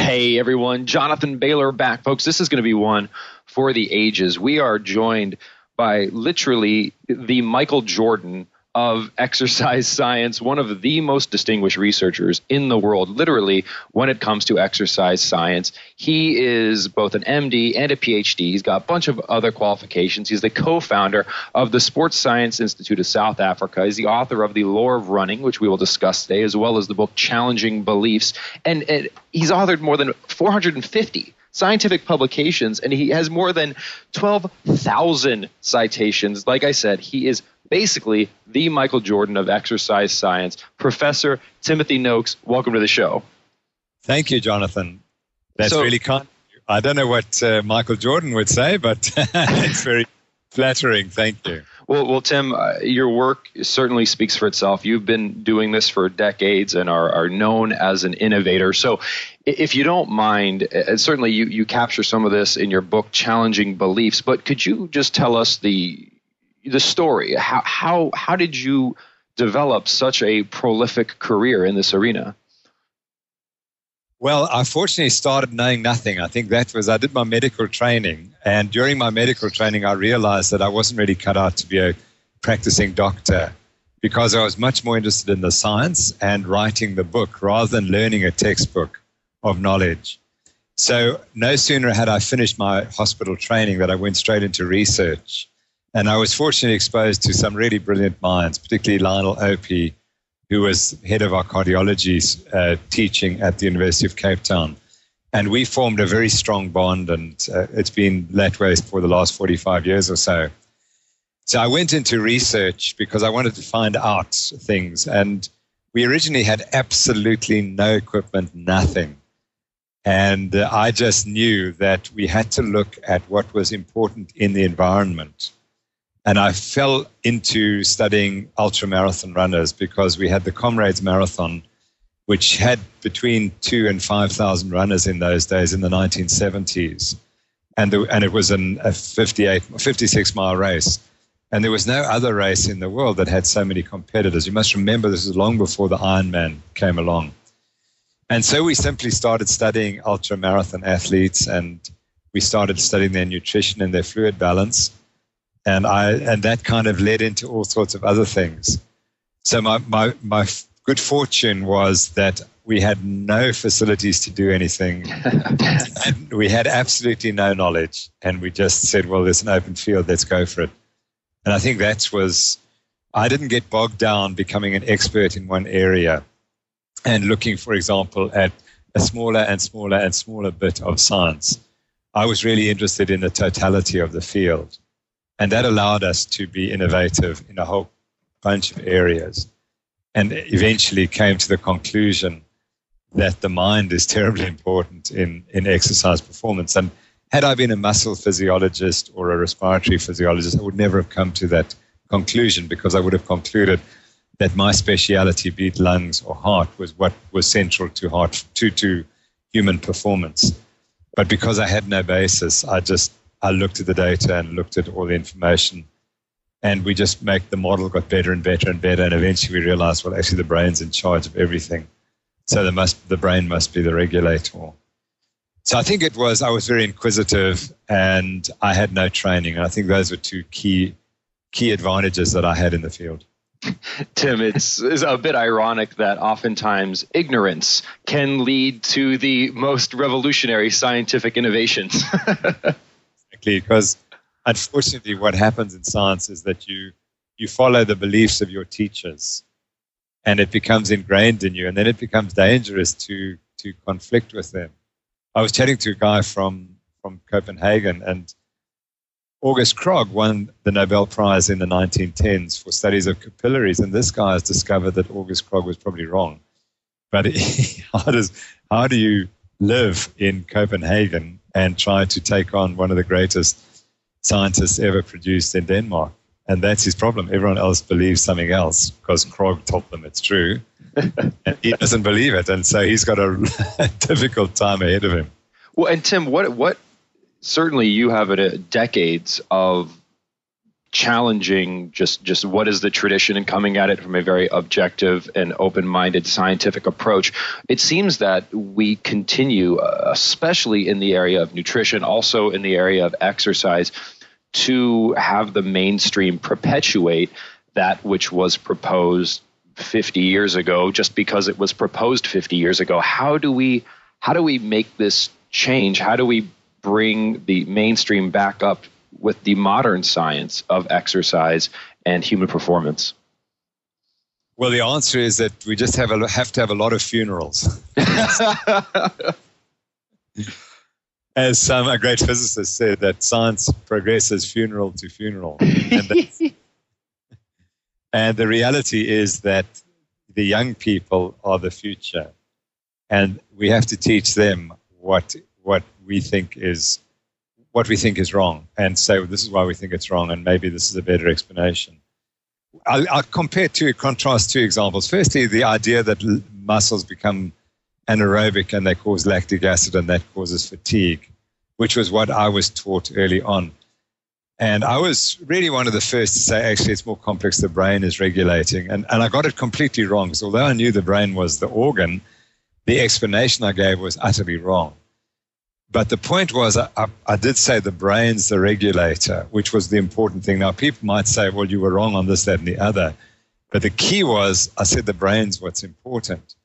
Hey everyone, Jonathan Bailor back. Folks, this is going to be one for the ages. We are joined by literally the Michael Jordan of exercise science, one of the most distinguished researchers in the world, literally, when it comes to exercise science. He is both an MD and a PhD. He's got a bunch of other qualifications. He's the co-founder of the Sports Science Institute of South Africa. He's the author of The Lore of Running, which we will discuss today, as well as the book Challenging Beliefs. And he's authored more than 450 scientific publications, and he has more than 12,000 citations. Like I said, he is basically the Michael Jordan of exercise science. Professor Timothy Noakes, welcome to the show. Thank you, Jonathan. That's really kind. I don't know what Michael Jordan would say, but it's very flattering. Thank you. Well, Tim, your work certainly speaks for itself. You've been doing this for decades and are known as an innovator. So if you don't mind, certainly you capture some of this in your book, Challenging Beliefs, but could you just tell us the story? How did you develop such a prolific career in this arena? Well, I fortunately started knowing nothing. I think I did my medical training. And during my medical training, I realized that I wasn't really cut out to be a practicing doctor because I was much more interested in the science and writing the book rather than learning a textbook of knowledge. So no sooner had I finished my hospital training that I went straight into research. And I was fortunately exposed to some really brilliant minds, particularly Lionel Opie, who was head of our cardiology teaching at the University of Cape Town. And we formed a very strong bond, and it's been that way for the last 45 years or so. So I went into research because I wanted to find out things. And we originally had absolutely no equipment, nothing. And I just knew that we had to look at what was important in the environment. And I fell into studying ultramarathon runners because we had the Comrades Marathon, which had between 2,000 and 5,000 runners in those days in the 1970s. And it was a 56-mile race. And there was no other race in the world that had so many competitors. You must remember this was long before the Ironman came along. And so we simply started studying ultramarathon athletes, and we started studying their nutrition and their fluid balance. And that kind of led into all sorts of other things. So my good fortune was that we had no facilities to do anything. And we had absolutely no knowledge. And we just said, well, there's an open field, let's go for it. And I think I didn't get bogged down becoming an expert in one area and looking, for example, at a smaller and smaller and smaller bit of science. I was really interested in the totality of the field. And that allowed us to be innovative in a whole bunch of areas, and eventually came to the conclusion that the mind is terribly important in exercise performance. And had I been a muscle physiologist or a respiratory physiologist, I would never have come to that conclusion, because I would have concluded that my speciality, be it lungs or heart, was what was central to human performance. But because I had no basis, I looked at the data and looked at all the information, and the model got better and better and better, and eventually we realized, well, actually the brain's in charge of everything. So the brain must be the regulator. So I think I was very inquisitive, and I had no training. And I think those were two key advantages that I had in the field. Tim, it's a bit ironic that oftentimes ignorance can lead to the most revolutionary scientific innovations. Because unfortunately what happens in science is that you follow the beliefs of your teachers, and it becomes ingrained in you, and then it becomes dangerous to conflict with them. I was chatting to a guy from Copenhagen, and August Krogh won the Nobel Prize in the 1910s for studies of capillaries, and this guy has discovered that August Krogh was probably wrong. But how do you live in Copenhagen and try to take on one of the greatest scientists ever produced in Denmark? And that's his problem. Everyone else believes something else because Krogh told them it's true. And he doesn't believe it. And so he's got a difficult time ahead of him. Well, and Tim, what certainly you have decades of challenging just what is the tradition and coming at it from a very objective and open-minded scientific approach. It seems that we continue, especially in the area of nutrition, also in the area of exercise, to have the mainstream perpetuate that which was proposed 50 years ago just because it was proposed 50 years ago. How do we make this change? How do we bring the mainstream back up with the modern science of exercise and human performance? Well, the answer is that we just have to have a lot of funerals. As a great physicist said, that science progresses funeral to funeral. And the reality is that the young people are the future. And we have to teach them what we think is wrong, and say, well, this is why we think it's wrong, and maybe this is a better explanation. I'll contrast two examples. Firstly, the idea that muscles become anaerobic and they cause lactic acid and that causes fatigue, which was what I was taught early on. And I was really one of the first to say, actually, it's more complex. The brain is regulating. And I got it completely wrong, because although I knew the brain was the organ, the explanation I gave was utterly wrong. But the point was, I did say the brain's the regulator, which was the important thing. Now, people might say, well, you were wrong on this, that, and the other. But the key was, I said the brain's what's important.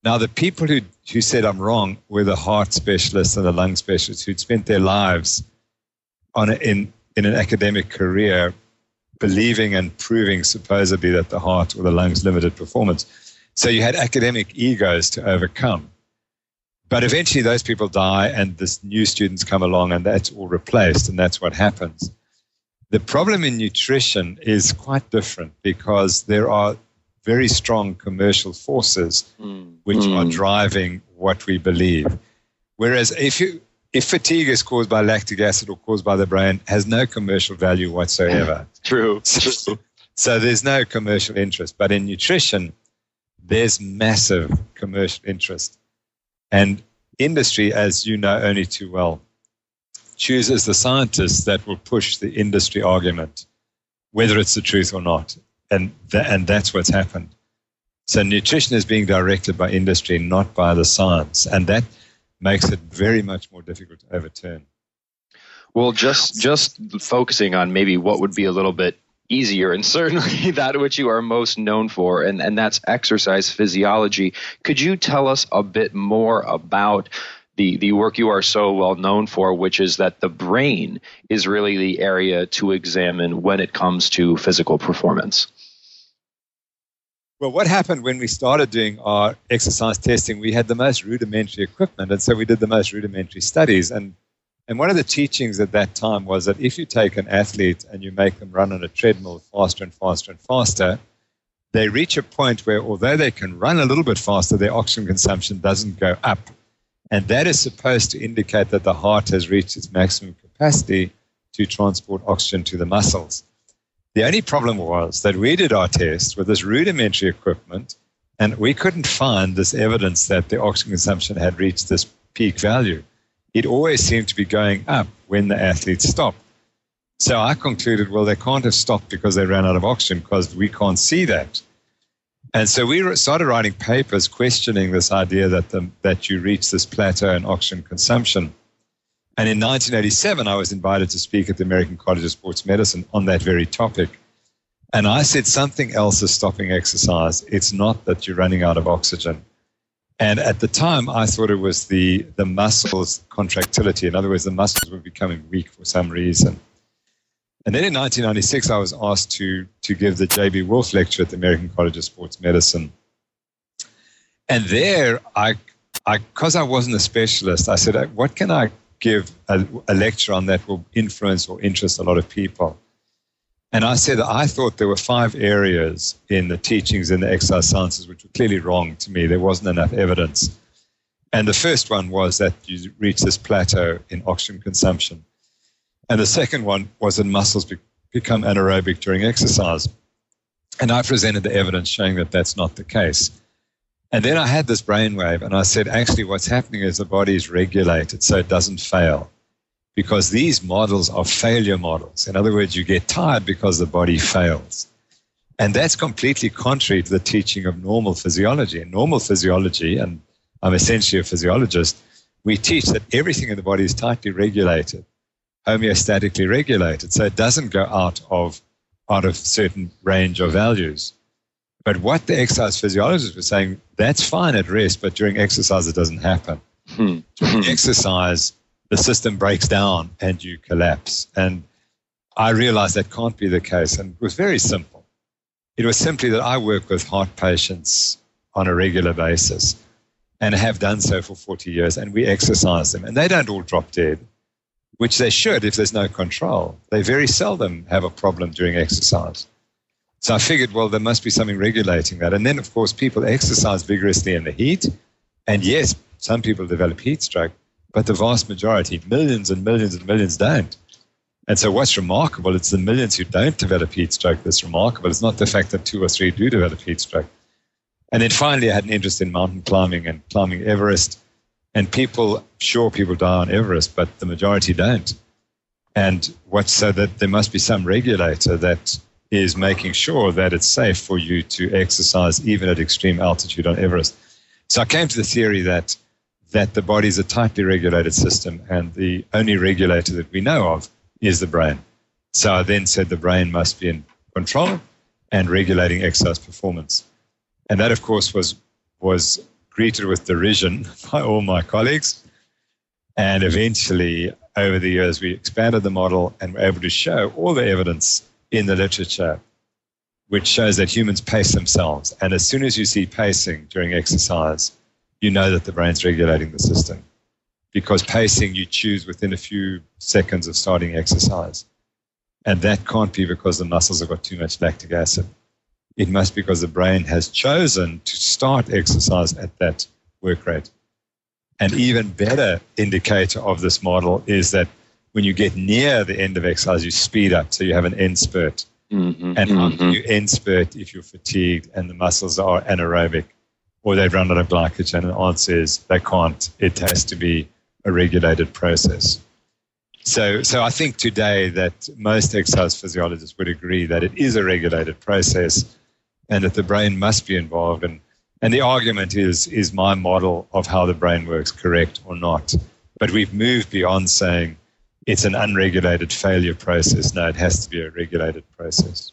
Now, the people who said I'm wrong were the heart specialists and the lung specialists who'd spent their lives in an academic career believing and proving supposedly that the heart or the lungs limited performance. So you had academic egos to overcome. But eventually those people die and this new students come along and that's all replaced, and that's what happens. The problem in nutrition is quite different, because there are very strong commercial forces which are driving what we believe. Whereas if fatigue is caused by lactic acid or caused by the brain, has no commercial value whatsoever. True. So there's no commercial interest. But in nutrition, there's massive commercial interest. And industry, as you know only too well, chooses the scientists that will push the industry argument, whether it's the truth or not. And that's what's happened. So nutrition is being directed by industry, not by the science. And that makes it very much more difficult to overturn. Well, just focusing on maybe what would be a little bit easier, and certainly that which you are most known for, and that's exercise physiology. Could you tell us a bit more about the work you are so well known for, which is that the brain is really the area to examine when it comes to physical performance? Well, what happened when we started doing our exercise testing, we had the most rudimentary equipment, and so we did the most rudimentary studies. And one of the teachings at that time was that if you take an athlete and you make them run on a treadmill faster and faster and faster, they reach a point where, although they can run a little bit faster, their oxygen consumption doesn't go up. And that is supposed to indicate that the heart has reached its maximum capacity to transport oxygen to the muscles. The only problem was that we did our tests with this rudimentary equipment, and we couldn't find this evidence that the oxygen consumption had reached this peak value. It always seemed to be going up when the athletes stopped. So I concluded, well, they can't have stopped because they ran out of oxygen, because we can't see that. And so we started writing papers questioning this idea that you reach this plateau in oxygen consumption. And in 1987, I was invited to speak at the American College of Sports Medicine on that very topic. And I said, something else is stopping exercise. It's not that you're running out of oxygen. And at the time, I thought it was the muscles contractility. In other words, the muscles were becoming weak for some reason. And then in 1996, I was asked to give the J.B. Wolf lecture at the American College of Sports Medicine. And there, because I wasn't a specialist, I said, what can I give a lecture on that will influence or interest a lot of people? And I said, I thought there were 5 areas in the teachings in the exercise sciences which were clearly wrong to me. There wasn't enough evidence. And the first one was that you reach this plateau in oxygen consumption. And the second one was that muscles become anaerobic during exercise. And I presented the evidence showing that that's not the case. And then I had this brainwave, and I said, actually, what's happening is the body is regulated so it doesn't fail. because these models are failure models. In other words, you get tired because the body fails. And that's completely contrary to the teaching of normal physiology. In normal physiology, and I'm essentially a physiologist, we teach that everything in the body is tightly regulated, homeostatically regulated, so it doesn't go out of certain range of values. But what the exercise physiologists were saying, that's fine at rest, but during exercise it doesn't happen. During exercise, the system breaks down and you collapse. And I realized that can't be the case, and it was very simple. It was simply that I work with heart patients on a regular basis and have done so for 40 years, and we exercise them. And they don't all drop dead, which they should if there's no control. They very seldom have a problem during exercise. So I figured, well, there must be something regulating that. And then, of course, people exercise vigorously in the heat. And yes, some people develop heat stroke, but the vast majority, millions and millions and millions, don't. And so what's remarkable, it's the millions who don't develop heat stroke that's remarkable. It's not the fact that 2 or 3 do develop heat stroke. And then finally, I had an interest in mountain climbing and climbing Everest. And people die on Everest, but the majority don't. And so that there must be some regulator that is making sure that it's safe for you to exercise even at extreme altitude on Everest. So I came to the theory that the body is a tightly regulated system, and the only regulator that we know of is the brain. So I then said the brain must be in control and regulating exercise performance. And that, of course, was greeted with derision by all my colleagues. And eventually, over the years, we expanded the model and were able to show all the evidence in the literature, which shows that humans pace themselves. And as soon as you see pacing during exercise, you know that the brain's regulating the system. Because pacing you choose within a few seconds of starting exercise. And that can't be because the muscles have got too much lactic acid. It must be because the brain has chosen to start exercise at that work rate. An even better indicator of this model is that when you get near the end of exercise, you speed up, so you have an end spurt. And how can you end spurt if you're fatigued and the muscles are anaerobic or they've run out of glycogen? And the answer is they can't. It has to be a regulated process. So I think today that most exercise physiologists would agree that it is a regulated process and that the brain must be involved. And the argument is my model of how the brain works correct or not? But we've moved beyond saying it's an unregulated failure process. No, it has to be a regulated process.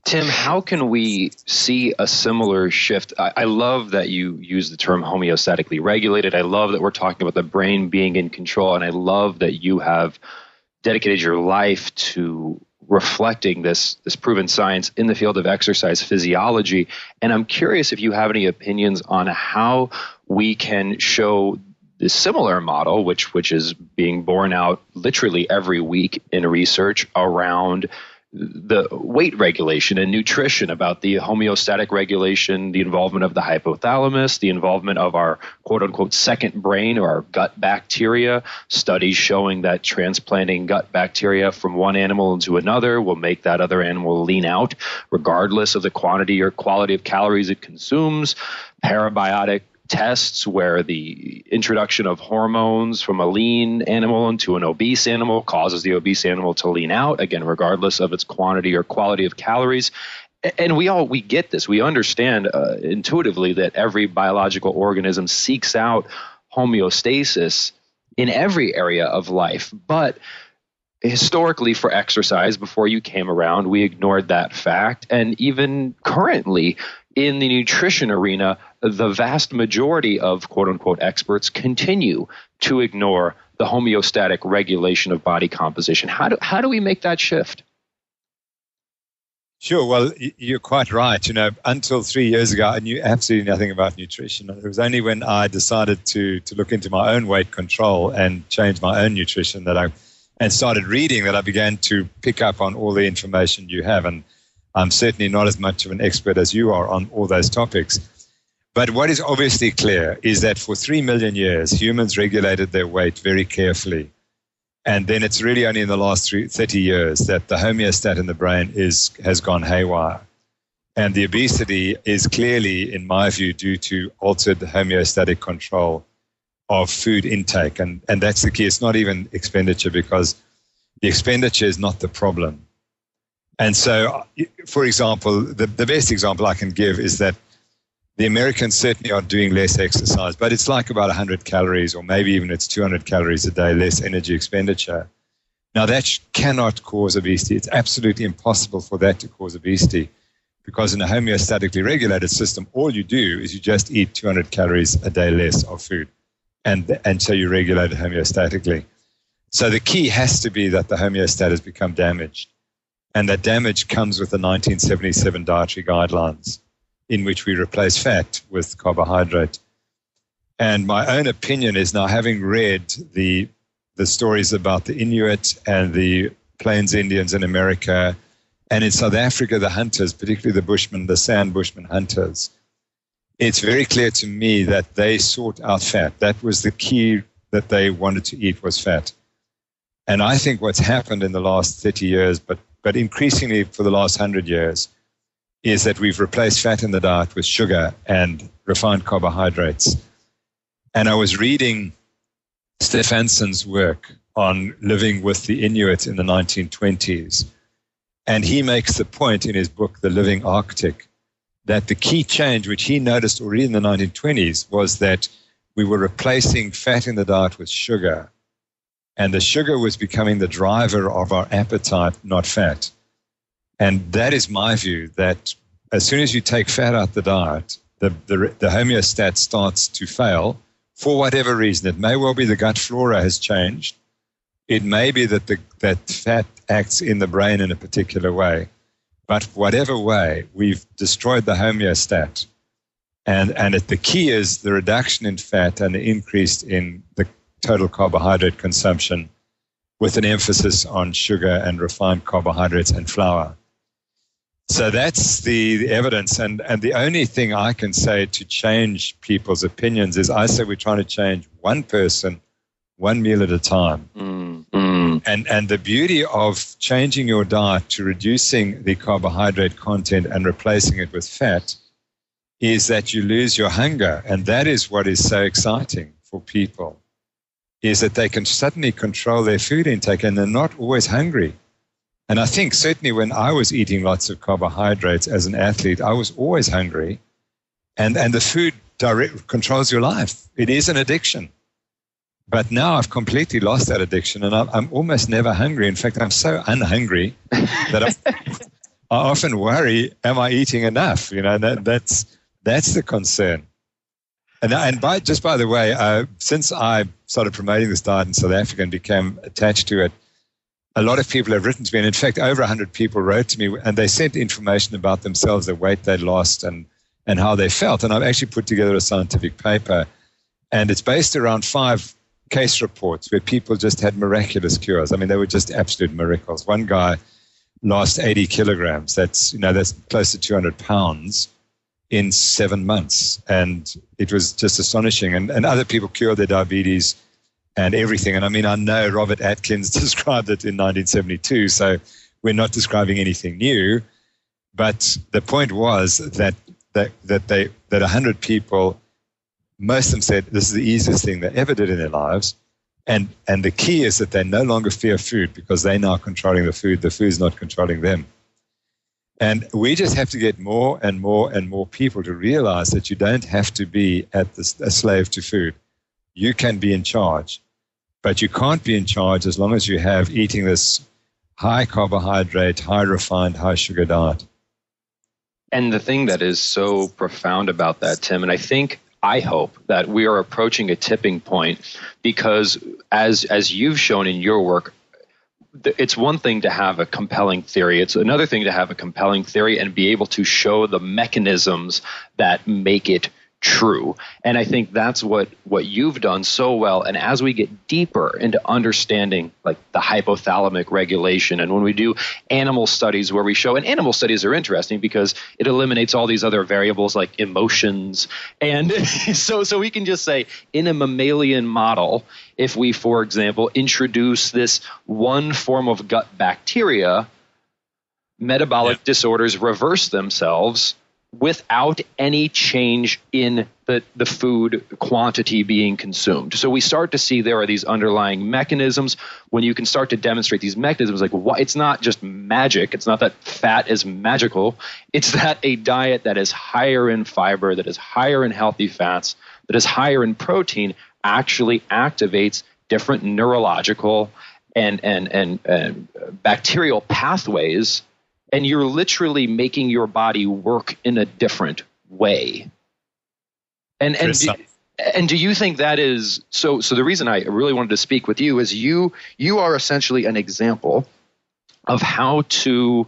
Tim, how can we see a similar shift? I love that you use the term homeostatically regulated. I love that we're talking about the brain being in control. And I love that you have dedicated your life to reflecting this proven science in the field of exercise physiology. And I'm curious if you have any opinions on how we can show this similar model, which is being borne out literally every week in research around the weight regulation and nutrition, about the homeostatic regulation, the involvement of the hypothalamus, the involvement of our quote-unquote second brain or our gut bacteria, studies showing that transplanting gut bacteria from one animal into another will make that other animal lean out regardless of the quantity or quality of calories it consumes, parabiotic tests where the introduction of hormones from a lean animal into an obese animal causes the obese animal to lean out, again, regardless of its quantity or quality of calories. And we get this. We understand intuitively that every biological organism seeks out homeostasis in every area of life. But historically, for exercise, before you came around, we ignored that fact. And even currently, in the nutrition arena, the vast majority of quote-unquote experts continue to ignore the homeostatic regulation of body composition. How do we make that shift? Sure. Well, you're quite right. Until 3 years ago, I knew absolutely nothing about nutrition. It was only when I decided to look into my own weight control and change my own nutrition and started reading that I began to pick up on all the information you have. And I'm certainly not as much of an expert as you are on all those topics. But what is obviously clear is that for 3 million years, humans regulated their weight very carefully. And then it's really only in the last 30 years that the homeostat in the brain has gone haywire. And the obesity is clearly, in my view, due to altered homeostatic control of food intake. And that's the key. It's not even expenditure, because the expenditure is not the problem. And so, for example, the best example I can give is that the Americans certainly are doing less exercise, but it's like about 100 calories, or maybe even it's 200 calories a day less energy expenditure. Now, that cannot cause obesity. It's absolutely impossible for that to cause obesity, because in a homeostatically regulated system, all you do is you just eat 200 calories a day less of food, and so you regulate it homeostatically. So the key has to be that the homeostat has become damaged, and that damage comes with the 1977 dietary guidelines, in which we replace fat with carbohydrate. And my own opinion is, now having read the stories about the Inuit and the Plains Indians in America, and in South Africa, the hunters, particularly the Bushmen, the sand Bushman hunters, it's very clear to me that they sought out fat. That was the key that they wanted to eat, was fat. And I think what's happened in the last 30 years, but increasingly for the last 100 years, is that we've replaced fat in the diet with sugar and refined carbohydrates. And I was reading Stefansson's work on living with the Inuit in the 1920s. And he makes the point in his book, The Living Arctic, that the key change, which he noticed already in the 1920s, was that we were replacing fat in the diet with sugar. And the sugar was becoming the driver of our appetite, not fat. And that is my view, that as soon as you take fat out the diet, the homeostat starts to fail for whatever reason. It may well be the gut flora has changed. It may be that that fat acts in the brain in a particular way. But whatever way, we've destroyed the homeostat. And the key is the reduction in fat and the increase in the total carbohydrate consumption, with an emphasis on sugar and refined carbohydrates and flour. So that's the evidence. And the only thing I can say to change people's opinions is, I say we're trying to change one person, one meal at a time. And the beauty of changing your diet to reducing the carbohydrate content and replacing it with fat is that you lose your hunger. And that is what is so exciting for people, is that they can suddenly control their food intake and they're not always hungry. And I think certainly when I was eating lots of carbohydrates as an athlete, I was always hungry. And the food controls your life. It is an addiction. But now I've completely lost that addiction, and I'm almost never hungry. In fact, I'm so unhungry that I often worry, am I eating enough? You know, that's the concern. And by the way, since I started promoting this diet in South Africa and became attached to it, a lot of people have written to me, and in fact, over 100 people wrote to me, and they sent information about themselves, the weight they'd lost, and how they felt. And I've actually put together a scientific paper, and it's based around 5 case reports where people just had miraculous cures. I mean, they were just absolute miracles. One guy lost 80 kilograms. That's close to 200 pounds in 7 months. And it was just astonishing. And other people cured their diabetes and everything. And I mean, I know Robert Atkins described it in 1972, so we're not describing anything new. But the point was that 100 people, most of them said this is the easiest thing they ever did in their lives. And the key is that they no longer fear food, because they're now controlling the food. The food's not controlling them. And we just have to get more and more and more people to realize that you don't have to be a slave to food. You can be in charge, but you can't be in charge as long as you have eating this high carbohydrate, high refined, high sugar diet. And the thing that is so profound about that, Tim, and I hope that we are approaching a tipping point, because as you've shown in your work, it's one thing to have a compelling theory. It's another thing to have a compelling theory and be able to show the mechanisms that make it true. And I think that's what you've done so well. And as we get deeper into understanding like the hypothalamic regulation, and when we do animal studies where we show, and animal studies are interesting because it eliminates all these other variables like emotions. And so we can just say in a mammalian model, if we, for example, introduce this one form of gut bacteria, metabolic disorders reverse themselves without any change in the food quantity being consumed. So we start to see there are these underlying mechanisms. When you can start to demonstrate these mechanisms, like it's not just magic. It's not that fat is magical. It's that a diet that is higher in fiber, that is higher in healthy fats, that is higher in protein actually activates different neurological and bacterial pathways, and you're literally making your body work in a different way. And do you think that is so? So the reason I really wanted to speak with you is you are essentially an example of how to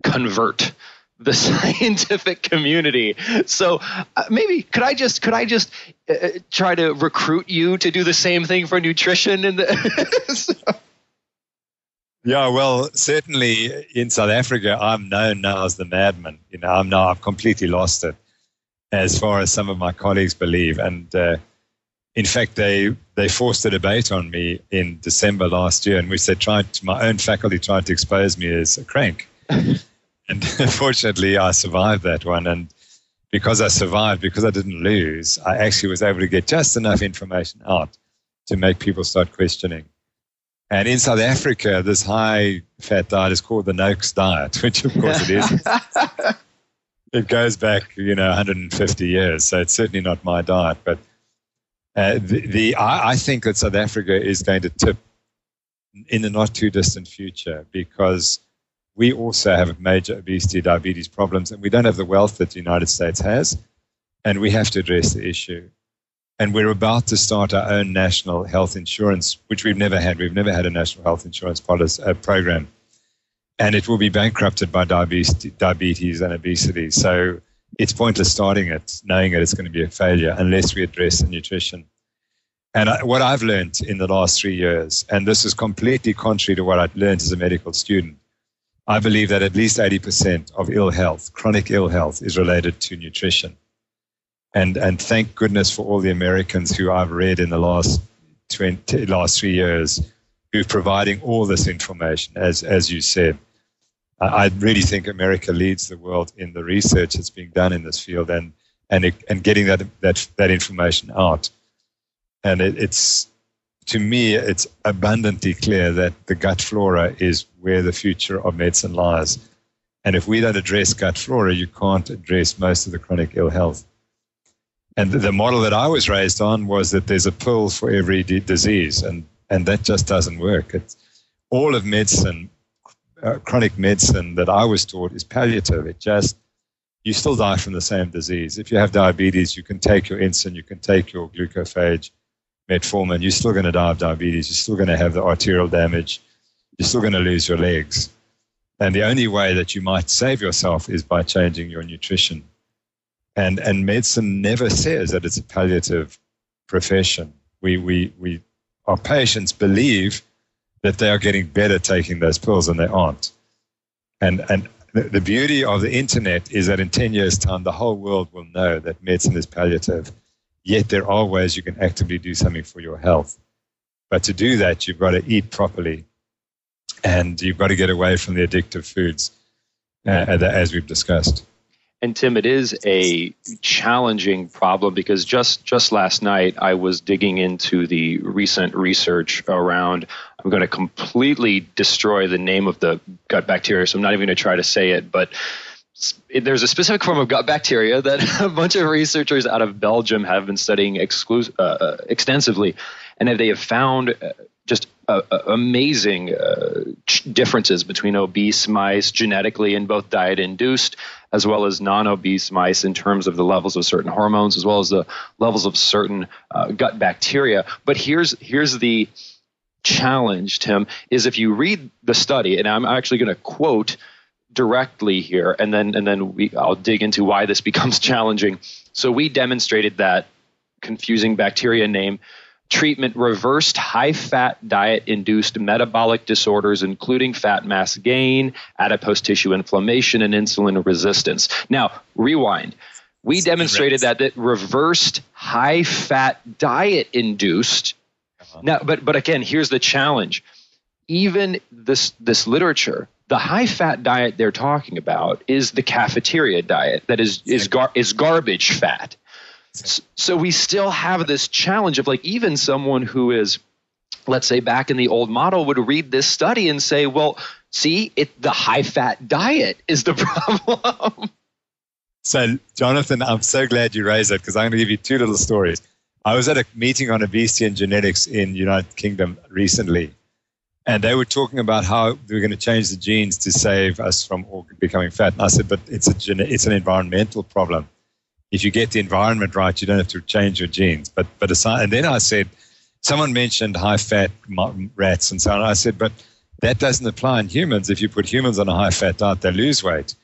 convert the scientific community. So maybe could I just try to recruit you to do the same thing for nutrition? Yeah, well, certainly in South Africa, I'm known now as the madman. I've completely lost it, as far as some of my colleagues believe. And in fact, they forced a debate on me in December last year, in which my own faculty tried to expose me as a crank. And fortunately, I survived that one. And because I survived, because I didn't lose, I actually was able to get just enough information out to make people start questioning. And in South Africa, this high-fat diet is called the Noakes diet, which of course it is. It goes back, 150 years, so it's certainly not my diet. But I think that South Africa is going to tip in the not-too-distant future, because we also have major obesity, diabetes problems, and we don't have the wealth that the United States has, and we have to address the issue. And we're about to start our own national health insurance, which we've never had. We've never had a national health insurance program. And it will be bankrupted by diabetes and obesity. So it's pointless starting it, knowing that it's going to be a failure, unless we address the nutrition. And what I've learned in the last 3 years, and this is completely contrary to what I learned as a medical student, I believe that at least 80% of ill health, chronic ill health, is related to nutrition. And thank goodness for all the Americans who I've read in the last 3 years who are providing all this information, as you said. I really think America leads the world in the research that's being done in this field and getting that information out. And to me, it's abundantly clear that the gut flora is where the future of medicine lies. And if we don't address gut flora, you can't address most of the chronic ill health. And the model that I was raised on was that there's a pill for every disease, and that just doesn't work. It's all of medicine, chronic medicine that I was taught is palliative. You still die from the same disease. If you have diabetes, you can take your insulin, you can take your glucophage, metformin, you're still going to die of diabetes. You're still going to have the arterial damage. You're still going to lose your legs. And the only way that you might save yourself is by changing your nutrition. And medicine never says that it's a palliative profession. Our patients believe that they are getting better taking those pills, and they aren't. And the beauty of the internet is that in 10 years' time, the whole world will know that medicine is palliative. Yet there are ways you can actively do something for your health. But to do that, you've got to eat properly, and you've got to get away from the addictive foods, as we've discussed. And Tim, it is a challenging problem, because just last night I was digging into the recent research around, I'm going to completely destroy the name of the gut bacteria, so I'm not even going to try to say it, but there's a specific form of gut bacteria that a bunch of researchers out of Belgium have been studying extensively, and they have found just amazing differences between obese mice genetically in both diet-induced as well as non-obese mice in terms of the levels of certain hormones as well as the levels of certain gut bacteria. But here's the challenge, Tim, is if you read the study, and I'm actually going to quote directly here, and then I'll dig into why this becomes challenging. So we demonstrated that confusing bacteria name treatment reversed high-fat diet-induced metabolic disorders, including fat mass gain, adipose tissue inflammation, and insulin resistance. Now, rewind. We demonstrated that reversed high-fat diet-induced. Now, but again, here's the challenge. Even this literature The high-fat diet they're talking about is the cafeteria diet that is garbage fat. So we still have this challenge of like even someone who is, let's say back in the old model, would read this study and say, well, see, the high-fat diet is the problem. So, Jonathan, I'm so glad you raised it because I'm going to give you two little stories. I was at a meeting on obesity and genetics in the United Kingdom recently, and they were talking about how they were going to change the genes to save us from all becoming fat. And I said, but it's an environmental problem. If you get the environment right, you don't have to change your genes. But aside, and then I said, someone mentioned high-fat rats and so on. I said, but that doesn't apply in humans. If you put humans on a high-fat diet, they lose weight.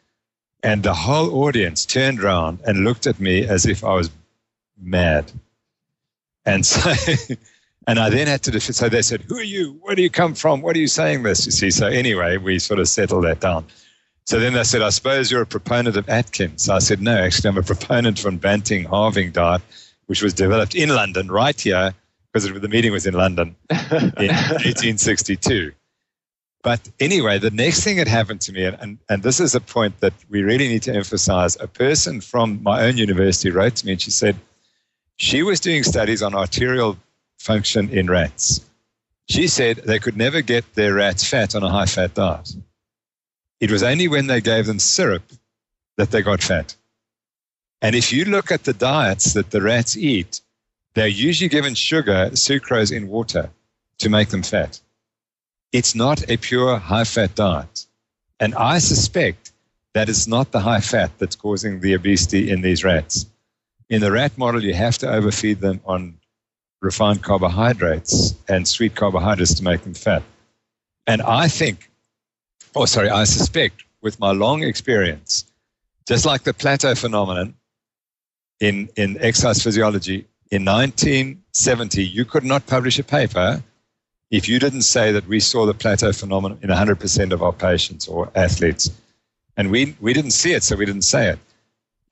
And the whole audience turned around and looked at me as if I was mad. And so, and I then had to defend. So they said, who are you? Where do you come from? What are you saying this? You see, so anyway, we sort of settled that down. So then they said, I suppose you're a proponent of Atkins. So I said, no, actually, I'm a proponent from Banting halving diet, which was developed in London, right here, because the meeting was in London in 1862. But anyway, the next thing that happened to me, and this is a point that we really need to emphasize, a person from my own university wrote to me and she said she was doing studies on arterial function in rats. She said they could never get their rats fat on a high-fat diet. It was only when they gave them syrup that they got fat. And if you look at the diets that the rats eat, they're usually given sugar, sucrose in water to make them fat. It's not a pure high-fat diet. And I suspect that it's not the high fat that's causing the obesity in these rats. In the rat model, you have to overfeed them on refined carbohydrates and sweet carbohydrates to make them fat. And I suspect with my long experience, just like the plateau phenomenon in exercise physiology, in 1970, you could not publish a paper if you didn't say that we saw the plateau phenomenon in 100% of our patients or athletes. And we didn't see it, so we didn't say it.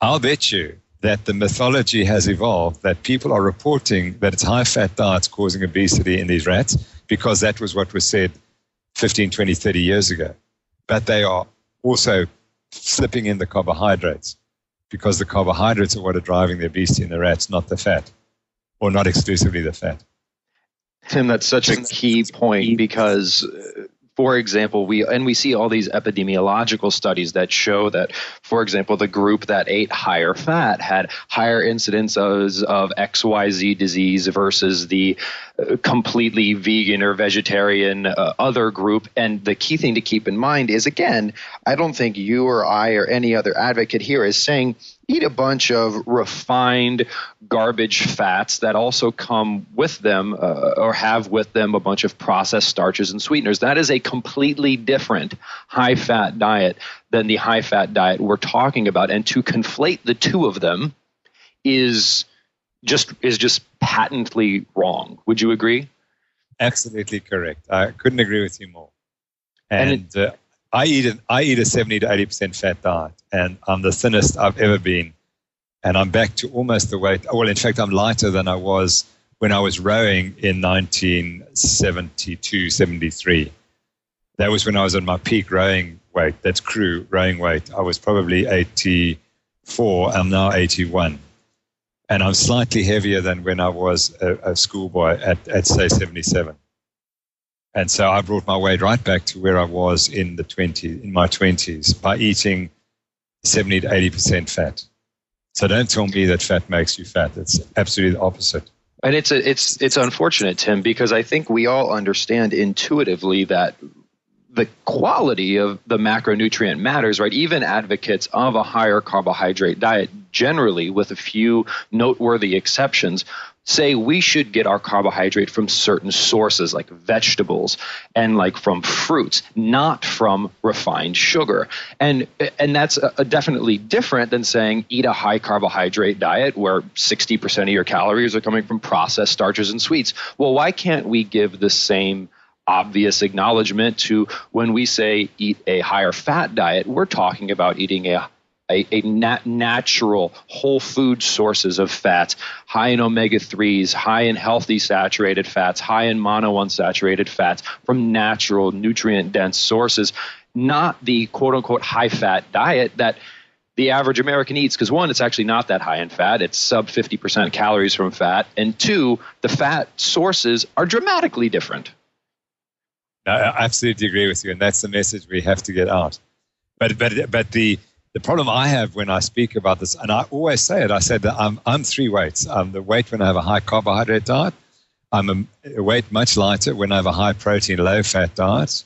I'll bet you that the mythology has evolved, that people are reporting that it's high-fat diets causing obesity in these rats because that was what was said 15, 20, 30 years ago. But they are also slipping in the carbohydrates because the carbohydrates are what are driving the obesity in the rats, not the fat, or not exclusively the fat. Tim, that's such a key point because, for example, we see all these epidemiological studies that show that, for example, the group that ate higher fat had higher incidences of XYZ disease versus the completely vegan or vegetarian other group. And the key thing to keep in mind is, again, I don't think you or I or any other advocate here is saying eat a bunch of refined garbage fats that also come with them or have with them a bunch of processed starches and sweeteners. That is a completely different high-fat diet than the high-fat diet we're talking about. And to conflate the two of them is just patently wrong. Would you agree? Absolutely correct. I couldn't agree with you more. And I eat a 70 to 80% fat diet, and I'm the thinnest I've ever been, and I'm back to almost the weight. Well, in fact, I'm lighter than I was when I was rowing in 1972, 73. That was when I was at my peak rowing weight. That's crew rowing weight. I was probably 84. I'm now 81. And I'm slightly heavier than when I was a schoolboy at say 77. And so I brought my weight right back to where I was in my 20s by eating 70 to 80% fat. So don't tell me that fat makes you fat. It's absolutely the opposite. And it's unfortunate, Tim, because I think we all understand intuitively that the quality of the macronutrient matters, right? Even advocates of a higher carbohydrate diet, generally, with a few noteworthy exceptions, say we should get our carbohydrate from certain sources like vegetables and like from fruits, not from refined sugar. And that's definitely different than saying eat a high carbohydrate diet where 60% of your calories are coming from processed starches and sweets. Well, why can't we give the same obvious acknowledgement to when we say eat a higher fat diet? We're talking about eating a natural whole food sources of fats, high in omega-3s, high in healthy saturated fats, high in monounsaturated fats from natural nutrient-dense sources, not the quote-unquote high-fat diet that the average American eats, because one, it's actually not that high in fat. It's sub 50% calories from fat. And two, the fat sources are dramatically different. No, I absolutely agree with you, and that's the message we have to get out. But the problem I have when I speak about this, and I always say it, I said that I'm three weights. I'm the weight when I have a high carbohydrate diet. I'm a weight much lighter when I have a high protein, low fat diet.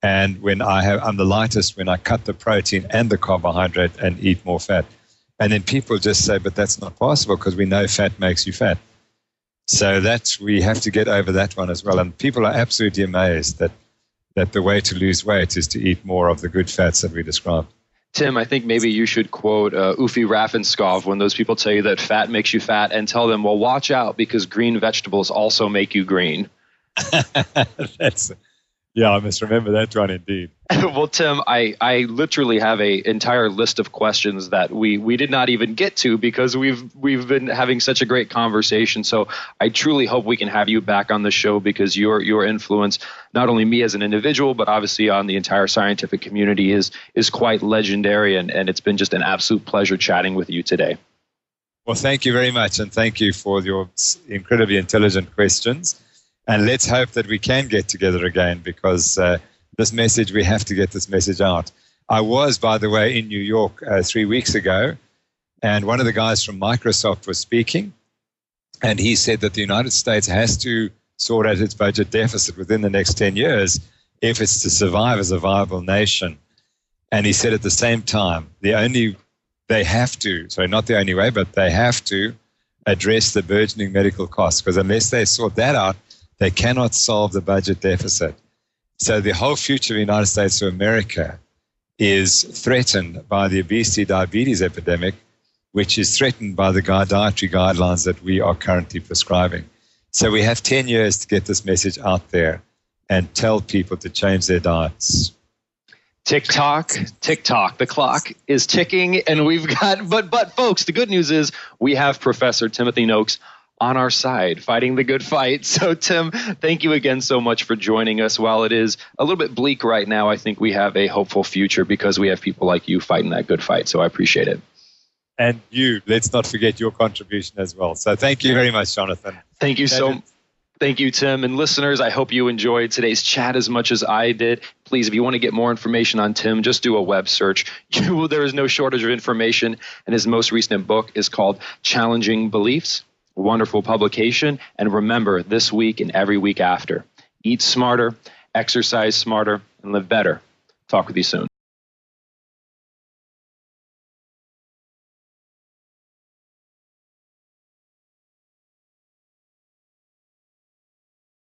And I'm the lightest when I cut the protein and the carbohydrate and eat more fat. And then people just say, but that's not possible because we know fat makes you fat. So we have to get over that one as well. And people are absolutely amazed that the way to lose weight is to eat more of the good fats that we described. Tim, I think maybe you should quote Ufi Raffenskov when those people tell you that fat makes you fat, and tell them, well, watch out because green vegetables also make you green. Yeah, I must remember that one indeed. Well, Tim, I literally have an entire list of questions that we did not even get to because we've been having such a great conversation. So I truly hope we can have you back on the show because your influence, not only me as an individual, but obviously on the entire scientific community is quite legendary. And it's been just an absolute pleasure chatting with you today. Well, thank you very much. And thank you for your incredibly intelligent questions. And let's hope that we can get together again because this message, we have to get this message out. I was, by the way, in New York 3 weeks ago, and one of the guys from Microsoft was speaking, and he said that the United States has to sort out its budget deficit within the next 10 years if it's to survive as a viable nation. And he said at the same time, they have to address the burgeoning medical costs because unless they sort that out, they cannot solve the budget deficit. So the whole future of the United States of America is threatened by the obesity diabetes epidemic, which is threatened by the dietary guidelines that we are currently prescribing. So we have 10 years to get this message out there and tell people to change their diets. Tick tock, the clock is ticking, and we've got, but folks, the good news is we have Professor Timothy Noakes on our side, fighting the good fight. So, Tim, thank you again so much for joining us. While it is a little bit bleak right now, I think we have a hopeful future because we have people like you fighting that good fight. So I appreciate it. And let's not forget your contribution as well. So thank you very much, Jonathan. Thank you Thank you, Tim. And listeners, I hope you enjoyed today's chat as much as I did. Please, if you want to get more information on Tim, just do a web search. There is no shortage of information. And his most recent book is called Challenging Beliefs. Wonderful publication. And remember, this week and every week after, eat smarter, exercise smarter, and live better. Talk with you soon.